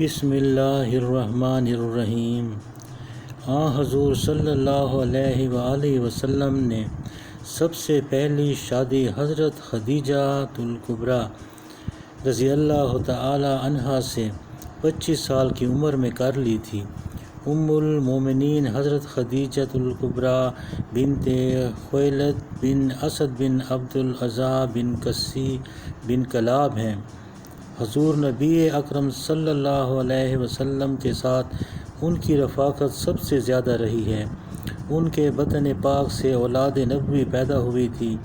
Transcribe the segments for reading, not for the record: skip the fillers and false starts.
بسم اللہ الرحمن الرحیم۔ حضور صلی اللہ علیہ وآلہ وسلم نے سب سے پہلی شادی حضرت خدیجہ الکبریٰ رضی اللہ تعالی عنہا سے 25 سال کی عمر میں کر لی تھی۔ ام المومنین حضرت خدیجہ الکبریٰ بنت خویلد بن اسد بن عبد العزیٰ بن قسی بن کلاب ہیں۔ حضور نبی اکرم صلی اللہ علیہ وسلم کے ساتھ ان کی رفاقت سب سے زیادہ رہی ہے۔ ان کے بطن پاک سے اولاد نبوی پیدا ہوئی تھی۔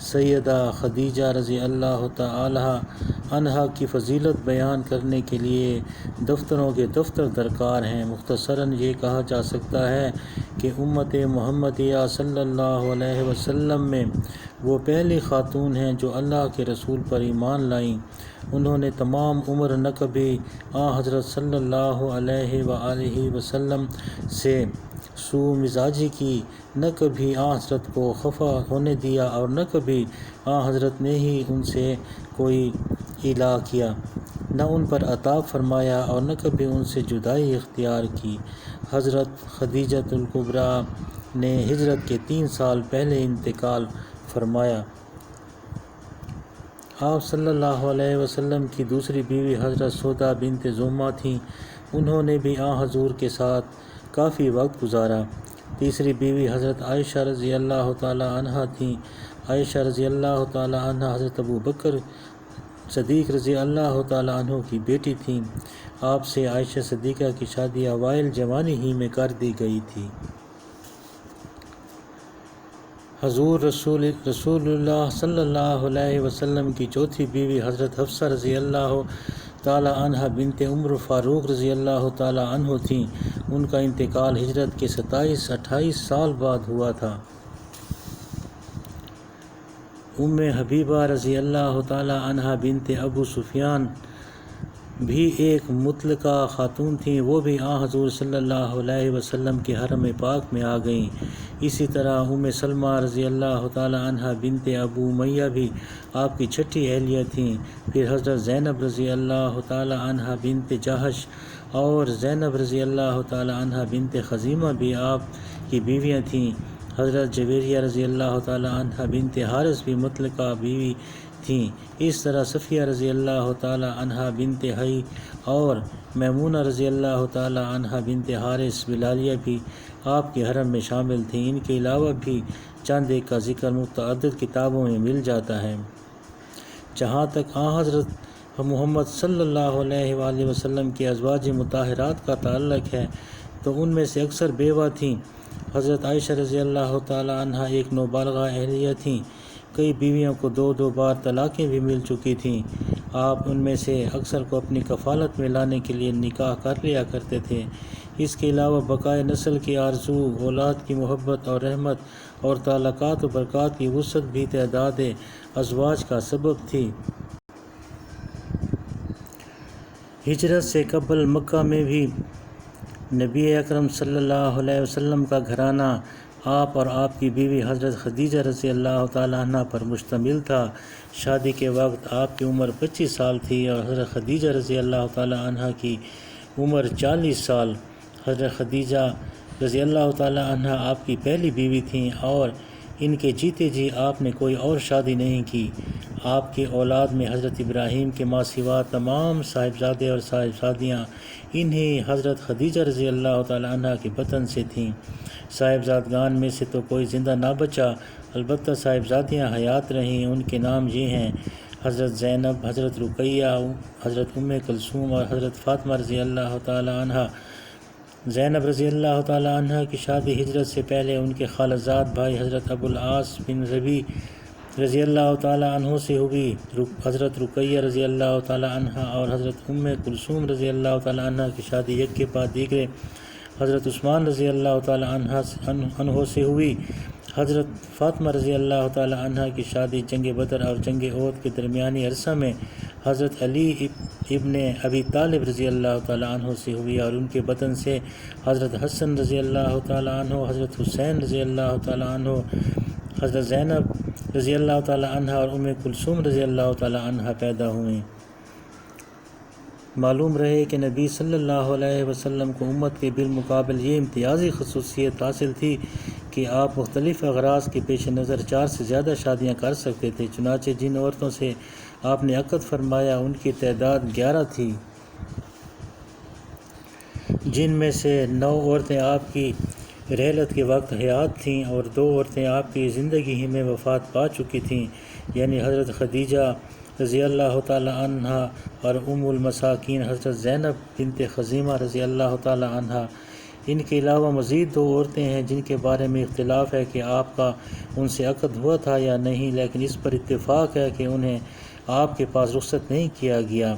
سیدہ خدیجہ رضی اللہ تعالی عنہا کی فضیلت بیان کرنے کے لیے دفتروں کے دفتر درکار ہیں۔ مختصراً یہ کہا جا سکتا ہے کہ امت محمدیہ صلی اللہ علیہ وسلم میں وہ پہلی خاتون ہیں جو اللہ کے رسول پر ایمان لائیں۔ انہوں نے تمام عمر نہ کبھی حضرت صلی اللہ علیہ وآلہ وسلم سے سوء مزاجی کی، نہ کبھی حضرت کو خفا ہونے دیا، اور نہ کبھی حضرت نے ہی ان سے کوئی ایلا کیا، نہ ان پر عتاب فرمایا، اور نہ کبھی ان سے جدائی اختیار کی۔ حضرت خدیجہ الکبریٰ نے ہجرت کے 3 سال پہلے انتقال فرمایا۔ آپ صلی اللہ علیہ وسلم کی دوسری بیوی حضرت سودا بنت زمعہ تھیں۔ انہوں نے بھی حضور کے ساتھ کافی وقت گزارا۔ تیسری بیوی حضرت عائشہ رضی اللہ تعالی عنہا تھیں۔ عائشہ رضی اللہ تعالی عنہا حضرت ابوبکر صدیق رضی اللہ تعالی عنہ کی بیٹی تھیں۔ آپ سے عائشہ صدیقہ کی شادی اوائل جوانی ہی میں کر دی گئی تھی۔ حضور رسول اللہ صلی اللہ علیہ وسلم کی چوتھی بیوی حضرت حفصہ رضی اللہ تعالی عنہ بنت عمر فاروق رضی اللہ تعالی عنہ تھیں۔ ان کا انتقال ہجرت کے 27-28 سال بعد ہوا تھا۔ ام حبیبہ رضی اللہ تعالی عنہ بنت ابو سفیان بھی ایک مطلقہ خاتون تھیں۔ وہ بھی حضور صلی اللہ علیہ وسلم کے حرم پاک میں آ گئیں۔ اسی طرح ام سلمہ رضی اللہ تعالی عنہ بنت ابو امیہ بھی آپ کی چھٹی اہلیہ تھیں۔ پھر حضرت زینب رضی اللہ تعالی عنہ بنت جحش اور زینب رضی اللہ تعالی عنہ بنت خزیمہ بھی آپ کی بیویاں تھیں۔ حضرت جویریہ رضی اللہ تعالی عنہ بنت حارث بھی مطلقہ بیوی تھیں۔ اس طرح صفیہ رضی اللہ تعالی عنہ بنت حی اور میمونہ رضی اللہ تعالی عنہ بنت حارث بلالیہ بھی آپ کے حرم میں شامل تھیں۔ ان کے علاوہ بھی چند ایک کا ذکر متعدد کتابوں میں مل جاتا ہے۔ جہاں تک حضرت محمد صلی اللہ علیہ وآلہ وسلم کے ازواج مطہرات کا تعلق ہے تو ان میں سے اکثر بیوہ تھیں۔ حضرت عائشہ رضی اللہ تعالی عنہ ایک نوبالغہ اہلیہ تھیں۔ کئی بیویوں کو 2 بار طلاقیں بھی مل چکی تھیں۔ آپ ان میں سے اکثر کو اپنی کفالت میں لانے کے لیے نکاح کر لیا کرتے تھے۔ اس کے علاوہ بقائے نسل کی آرزو، اولاد کی محبت اور رحمت اور تعلقات و برکات کی وسعت بھی تعداد ازواج کا سبب تھی۔ ہجرت سے قبل مکہ میں بھی نبی اکرم صلی اللہ علیہ وسلم کا گھرانہ آپ اور آپ کی بیوی حضرت خدیجہ رضی اللہ تعالی عنہ پر مشتمل تھا۔ شادی کے وقت آپ کی عمر 25 سال تھی اور حضرت خدیجہ رضی اللہ تعالی عنہ کی عمر 40 سال۔ حضرت خدیجہ رضی اللہ تعالی عنہ آپ کی پہلی بیوی تھیں اور ان کے جیتے جی آپ نے کوئی اور شادی نہیں کی۔ آپ کے اولاد میں حضرت ابراہیم کے ماں سوا تمام صاحبزادے اور صاحبزادیاں انہیں حضرت خدیجہ رضی اللہ تعالی عنہ کے بطن سے تھیں۔ صاحبزادگان میں سے تو کوئی زندہ نہ بچا، البتہ صاحبزادیاں حیات رہیں۔ ان کے نام یہ ہیں: حضرت زینب، حضرت رقیہ، حضرت ام کلثوم اور حضرت فاطمہ رضی اللہ تعالی عنہ۔ زینب رضی اللہ تعالی عنہ کی شادی ہجرت سے پہلے ان کے خالزاد بھائی حضرت ابو العاص بن ربیع رضی اللہ تعالی عنہ سے ہوئی۔ حضرت رقیہ رضی اللہ تعالی عنہ اور حضرت ام کلثوم رضی اللہ تعالی عنہ کی شادی یک کے بعد دیگرے حضرت عثمان رضی اللہ تعالی عنہ سے ہوئی۔ حضرت فاطمہ رضی اللہ تعالی عنہ کی شادی جنگ بدر اور جنگ احد کے درمیانی عرصہ میں حضرت علی ابن ابی طالب رضی اللہ تعالی عنہ سے ہوئی اور ان کے بطن سے حضرت حسن رضی اللہ تعالی عنہ، حضرت حسین رضی اللہ تعالی عنہ، حضرت زینب رضی اللہ تعالی عنہ اور ام کلثوم رضی اللہ تعالی عنہ پیدا ہوئیں۔ معلوم رہے کہ نبی صلی اللہ علیہ وسلم کو امت کے بالمقابل یہ امتیازی خصوصیت حاصل تھی کہ آپ مختلف اغراض کے پیش نظر 4 سے زیادہ شادیاں کر سکتے تھے۔ چنانچہ جن عورتوں سے آپ نے عقد فرمایا ان کی تعداد 11 تھی، جن میں سے 9 عورتیں آپ کی رحلت کے وقت حیات تھیں اور 2 عورتیں آپ کی زندگی ہی میں وفات پا چکی تھیں، یعنی حضرت خدیجہ رضی اللہ تعالی عنہا اور ام المساکین حضرت زینب بنت خزیمہ رضی اللہ تعالی عنہا۔ ان کے علاوہ مزید 2 عورتیں ہیں جن کے بارے میں اختلاف ہے کہ آپ کا ان سے عقد ہوا تھا یا نہیں، لیکن اس پر اتفاق ہے کہ انہیں آپ کے پاس رخصت نہیں کیا گیا۔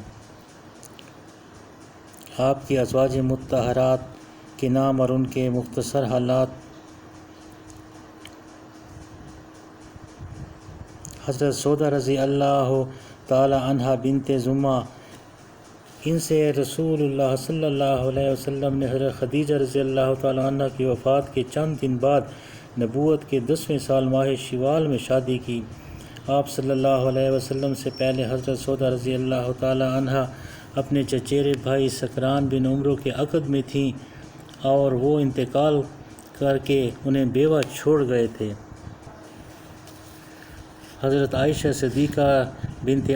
آپ کی ازواج مطہرات کے نام اور ان کے مختصر حالات: حضرت سودہ رضی اللہ تعالی عنہا بنت زمعہ، ان سے رسول اللہ صلی اللہ علیہ وسلم نے حضرت خدیجہ رضی اللہ تعالی عنہ کی وفات کے چند دن بعد نبوت کے 10ویں سال ماہ شوال میں شادی کی۔ آپ صلی اللہ علیہ وسلم سے پہلے حضرت سودہ رضی اللہ تعالی عنہا اپنے چچیرے بھائی سکران بن عمرو کے عقد میں تھیں اور وہ انتقال کر کے انہیں بیوہ چھوڑ گئے تھے۔ حضرت عائشہ صدیقہ بنت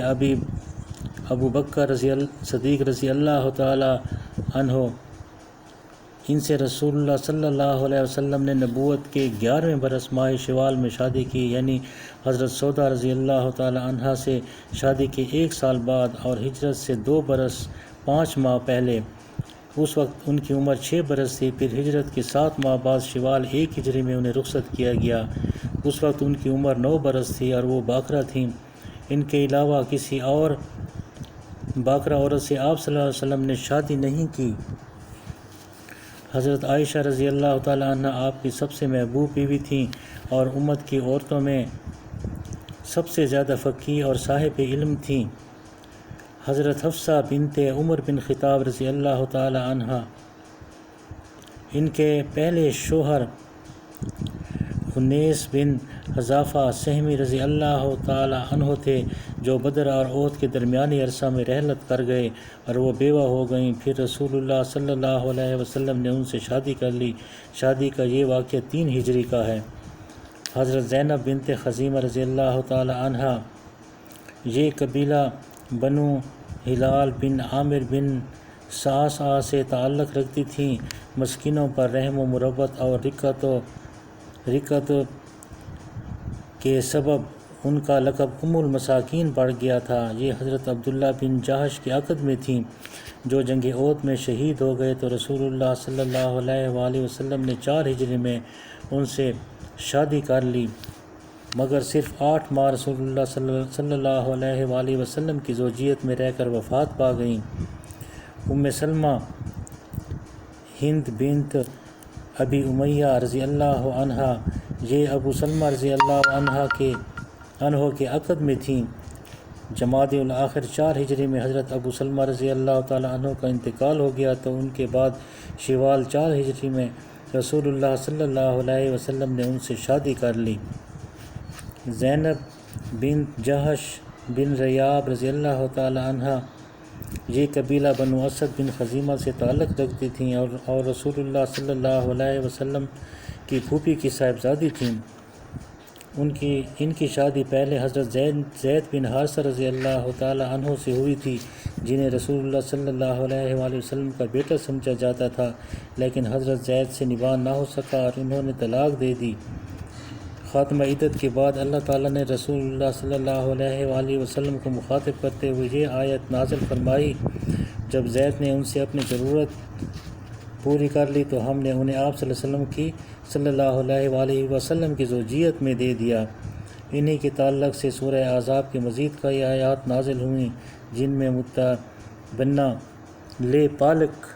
ابو بکر صدیق رضی اللہ تعالی عنہ، ان سے رسول اللہ صلی اللہ علیہ وسلم نے نبوت کے 11ویں برس ماہ شوال میں شادی کی، یعنی حضرت سودہ رضی اللہ تعالی عنہا سے شادی کے 1 سال بعد اور ہجرت سے 2 برس 5 ماہ پہلے۔ اس وقت ان کی عمر 6 برس تھی۔ پھر ہجرت کے 7 ماہ بعد شوال 1 ہجری میں انہیں رخصت کیا گیا۔ اس وقت ان کی عمر 9 برس تھی اور وہ باکرہ تھیں۔ ان کے علاوہ کسی اور باکرہ عورت سے آپ صلی اللہ علیہ وسلم نے شادی نہیں کی۔ حضرت عائشہ رضی اللہ تعالی عنہ آپ کی سب سے محبوب بیوی تھیں اور امت کی عورتوں میں سب سے زیادہ فقیہ اور صاحب علم تھیں۔ حضرت حفصہ بنت عمر بن خطاب رضی اللہ تعالی عنہ، ان کے پہلے شوہر انیس بن حذافہ سہمی رضی اللہ تعالی عنہ تھے، جو بدر اور احد کے درمیانی عرصہ میں رحلت کر گئے اور وہ بیوہ ہو گئیں۔ پھر رسول اللہ صلی اللہ علیہ وسلم نے ان سے شادی کر لی۔ شادی کا یہ واقعہ 3 ہجری کا ہے۔ حضرت زینب بنت خزیمہ رضی اللہ تعالی عنہ، یہ قبیلہ بنو ہلال بن عامر بن صعصعہ سے تعلق رکھتی تھیں۔ مسکینوں پر رحم و مربت اور رقت کے سبب ان کا لقب ام المساکین پڑ گیا تھا۔ یہ حضرت عبداللہ بن جہش کے عقد میں تھیں، جو جنگ احد میں شہید ہو گئے، تو رسول اللہ صلی اللہ علیہ وآلہ وسلم نے 4 ہجری میں ان سے شادی کر لی، مگر صرف 8 ماہ رسول اللہ صلی اللہ علیہ وآلہ وسلم کی زوجیت میں رہ کر وفات پا گئیں۔ ام سلمہ ہند بنت ابی امیہ رضی اللہ عنہا، یہ ابو سلمہ رضی اللہ عنہ کے عقد میں تھیں۔ جمادی الاخر 4 ہجری میں حضرت ابو سلمہ رضی اللہ تعالی عنہ کا انتقال ہو گیا، تو ان کے بعد شوال 4 ہجری میں رسول اللہ صلی اللہ علیہ وسلم نے ان سے شادی کر لی۔ زینب بنت جہش بن ریاب رضی اللہ تعالی عنہ، یہ قبیلہ بنو اسد بن خزیمہ سے تعلق رکھتی تھیں اور رسول اللہ صلی اللہ علیہ وسلم کی پھوپھی کی صاحبزادی تھیں۔ ان کی شادی پہلے حضرت زید بن حارثہ رضی اللہ تعالی عنہ سے ہوئی تھی، جنہیں رسول اللہ صلی اللہ علیہ وآلہ وسلم کا بیٹا سمجھا جاتا تھا، لیکن حضرت زید سے نباہ نہ ہو سکا اور انہوں نے طلاق دے دی۔ خاتمہ عدت کے بعد اللہ تعالیٰ نے رسول اللہ صلی اللہ علیہ وآلہ وسلم کو مخاطب کرتے ہوئے یہ آیت نازل فرمائی: جب زید نے ان سے اپنی ضرورت پوری کر لی تو ہم نے انہیں آپ صلی اللہ علیہ وآلہ وسلم کی زوجیت میں دے دیا۔ انہی کے تعلق سے سورہ احزاب کی مزید کئی آیات نازل ہوئیں، جن میں متبنہ پالک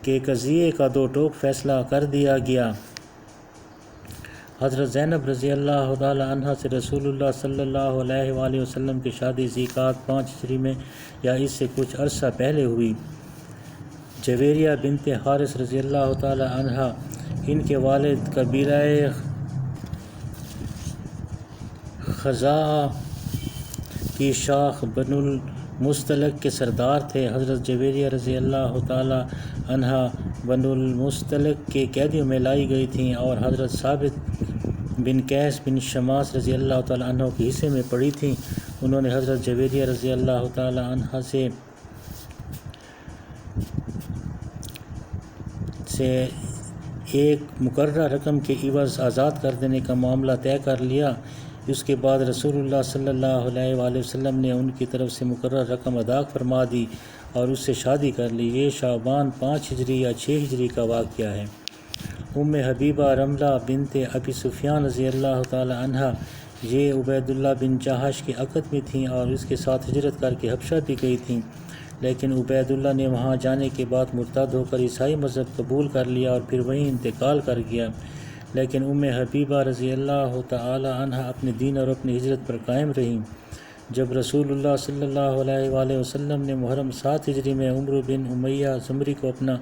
کے قضیے کا 2 ٹوک فیصلہ کر دیا گیا۔ حضرت زینب رضی اللہ تعالی عنہ سے رسول اللہ صلی اللہ علیہ وآلہ وسلم کی شادی ذی-قعدہ 5 ہجری میں یا اس سے کچھ عرصہ پہلے ہوئی۔ جویریہ بنت حارث رضی اللہ تعالی عنہ، ان کے والد قبیلہ خزاعہ کی شاخ بنو المستلق کے سردار تھے۔ حضرت جویریہ رضی اللہ تعالی عنہ بنو المستلق کے قیدیوں میں لائی گئی تھیں اور حضرت ثابت بن قیس بن شماس رضی اللہ تعالی عنہ کے حصے میں پڑی تھیں۔ انہوں نے حضرت جویریہ رضی اللہ تعالی عنہ سے ایک مقررہ رقم کے عوض آزاد کر دینے کا معاملہ طے کر لیا۔ اس کے بعد رسول اللہ صلی اللہ علیہ وآلہ وسلم نے ان کی طرف سے مقررہ رقم ادا فرما دی اور اس سے شادی کر لی۔ یہ شعبان 5 ہجری یا 6 ہجری کا واقعہ ہے۔ حبیبہ رملہ بنت ابی سفیان رضی اللہ تعالی عنہ یہ عبید اللہ بن جہش کے عقد میں تھیں اور اس کے ساتھ ہجرت کر کے حبشہ بھی گئی تھیں، لیکن عبید اللہ نے وہاں جانے کے بعد مرتد ہو کر عیسائی مذہب قبول کر لیا اور پھر وہیں انتقال کر گیا۔ لیکن حبیبہ رضی اللہ تعالی عنہ اپنے دین اور اپنی ہجرت پر قائم رہیں۔ جب رسول اللہ صلی اللہ علیہ وآلہ وسلم نے محرم 7 ہجری میں عمرو بن امیہ زمری کو اپنا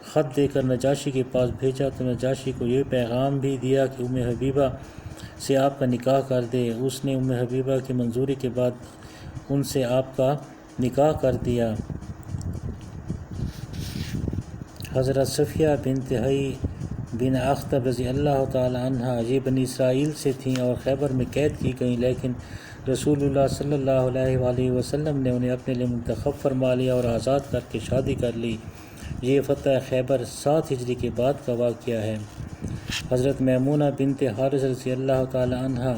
خط دے کر نجاشی کے پاس بھیجا تو نجاشی کو یہ پیغام بھی دیا کہ حبیبہ سے آپ کا نکاح کر دے۔ اس نے حبیبہ کی منظوری کے بعد ان سے آپ کا نکاح کر دیا۔ حضرت صفیہ بنت حی بن اخطب رضی اللہ تعالی عنہ یہ بنی اسرائیل سے تھیں اور خیبر میں قید کی گئیں، لیکن رسول اللہ صلی اللہ علیہ وآلہ وسلم نے انہیں اپنے لیے منتخب فرما لیا اور آزاد کر کے شادی کر لی۔ یہ فتح خیبر 7 ہجری کے بعد کا واقعہ ہے۔ حضرت میمونہ بنت حارث رضی اللہ تعالی عنہ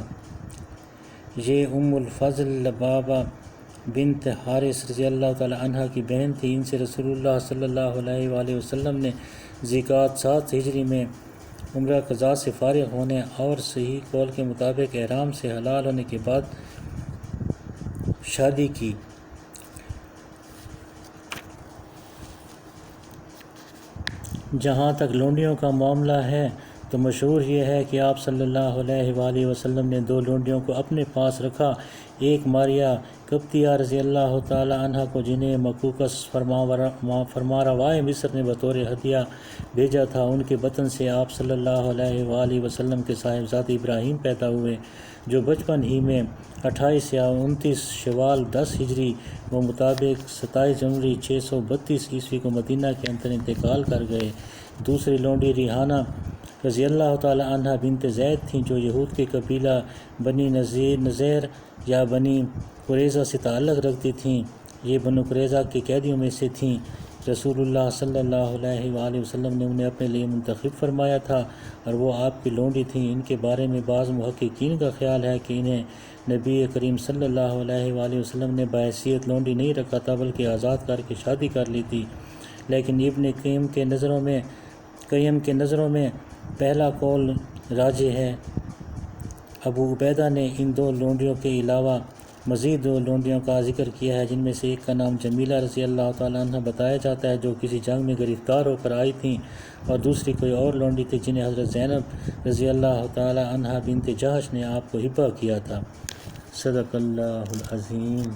یہ الفضل لبابہ بنت حارث رضی اللہ تعالی عنہ کی بہن تھی۔ ان سے رسول اللہ صلی اللہ علیہ وآلہ وسلم نے ذیقعدہ 7 ہجری میں عمرہ قضاء سے فارغ ہونے اور صحیح قول کے مطابق احرام سے حلال ہونے کے بعد شادی کی۔ جہاں تک لونڈیوں کا معاملہ ہے تو مشہور یہ ہے کہ آپ صلی اللہ علیہ وآلہ وسلم نے 2 لونڈیوں کو اپنے پاس رکھا، ایک ماریہ قبطیہ رضی اللہ تعالی عنہ کو جنہیں مقوقس فرمانروائے مصر نے بطور ہدیہ بھیجا تھا۔ ان کے بطن سے آپ صلی اللہ علیہ وآلہ وسلم کے صاحبزادے ابراہیم پیدا ہوئے، جو بچپن ہی میں 28 یا 29 شوال 10 ہجری و مطابق 27 جنوری 632 عیسوی کو مدینہ کے اندر انتقال کر گئے۔ دوسری لونڈی ریحانہ رضی اللہ تعالی عنہ بنت زید تھیں، جو یہود کے قبیلہ بنی نذیر یا بنی قریظہ سے تعلق رکھتی تھیں۔ یہ بنو قریظہ کے قیدیوں میں سے تھیں۔ رسول اللہ صلی اللہ علیہ وآلہ وسلم نے انہیں اپنے لیے منتخب فرمایا تھا اور وہ آپ کی لونڈی تھیں۔ ان کے بارے میں بعض محققین کا خیال ہے کہ انہیں نبی کریم صلی اللہ علیہ وآلہ وسلم نے بحیثیت لونڈی نہیں رکھا تھا بلکہ آزاد کر کے شادی کر لی تھی، لیکن ابن قیم کے نظروں میں پہلا قول راجح ہے۔ ابو عبیدہ نے ان 2 لونڈیوں کے علاوہ مزید 2 لونڈیوں کا ذکر کیا ہے، جن میں سے ایک کا نام جمیلہ رضی اللہ تعالیٰ عنہ بتایا جاتا ہے، جو کسی جنگ میں گرفتار ہو کر آئی تھیں، اور دوسری کوئی اور لونڈی تھی جنہیں حضرت زینب رضی اللہ تعالیٰ عنہ بنت جہش نے آپ کو ہبہ کیا تھا۔ صدق اللہ العظیم۔